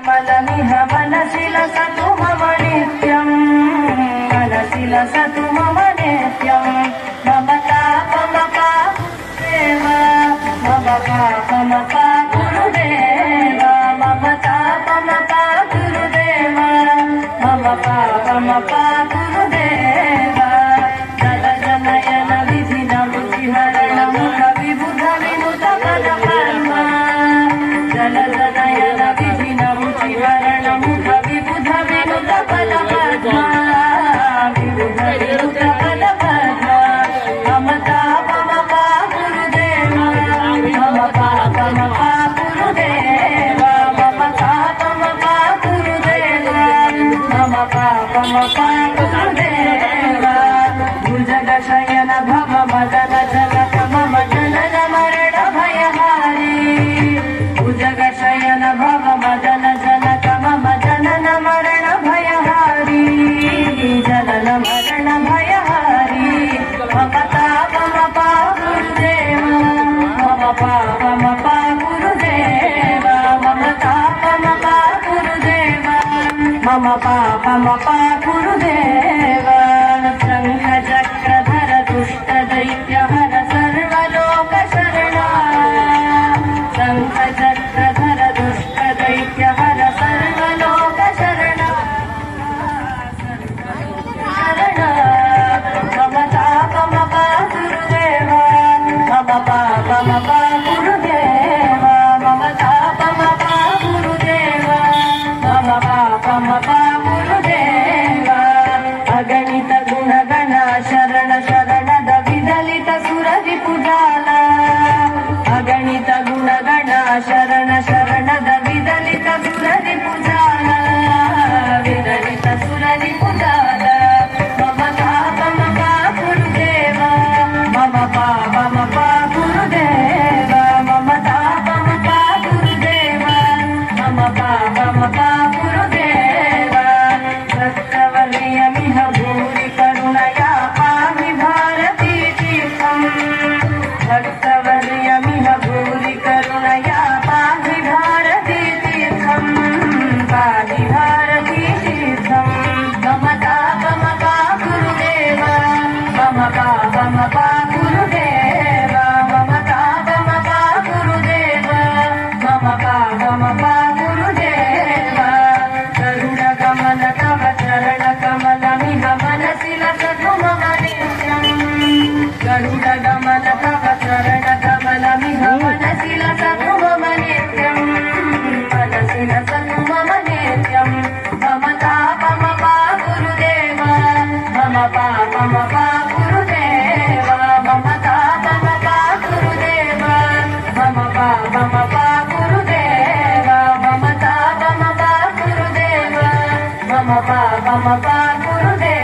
कमलमिह मनसि लसतु मम नित्यं मनसि लसतु मम नित्यं मम तापमपा गुरुदेव मम पापमपा गुरुदेव मम तापमपा गुरुदेव मम पापमपा गुरुदेव जलजनयन विधिनमुचिहरण मुख विबुध विनुत पदपद्मा जलजनयन विधिनमुचिहरण मुख विबुध विनुत पदपद्मा विबुध विनुत पदपद्मा मम तापमपा गुरुदेव मम पापमपा गुरुदेव मम तापमपा गुरुदेव मम पापमपा गुरुदेव भुजगशयन भव मदन जनक मम जनन मरण भयहारी भुजगशयन भव मदन जनक मम जनन मरण भयहारी जनन मरण भयहारी मम तापमपा गुरुदेव मम पापमपा गुरुदेव मम तापमपा गुरुदेव मम पापमपा गुरुदेव शङ्ख चक्रधर दुष्ट दैत्यहर सर्वलोक शरणा शङ्ख चक्रधर दुष्ट दैत्यहर सर्वलोक शरणा शरणा मम तापमपा गुरुदेव मम पापमपा गुरुदेव मम तापमपा गुरुदेव मम पापमपा गुरुदेव अगणित गुणगण शरण शरणद विदलित सुरभि पुजाಲ अगणित गुणगण शरण शरणद विदलित सुरभि पुजाಲ विदलित सुरभि पुजाಲ मम पापमपा गुरुदेव मम पापमपा गुरुदेव मम तापमपा गुरुदेव मम पापमपा गुरुदेव भक्तवर्यमिह भूरि करुणया पाहि भारती तीर्थं भक्तवर्यमिह भूरि करुणया पाहि भारती तीर्थं पाहि भारती तीर्थं मम तापमपा गुरुदेव मम पापमपा गुरुदेव मम तापमपा गुरुदेव मम पापमपा गुरुदेव गरुडगमन तव चरणकमलमिह मनसि लसतु मम नित्यं गरुडगमन तव चरणकमलमिह मनसि लसतु मम नित्यं मनसि लसतु मम नित्यं मम तापमपा गुरुदेव मम पापमपा गुरुदेव मम तापमपा गुरुदेव मम पापमपा गुरुदेव मम तापमपा गुरुदेव मम पापमपा गुरुदेव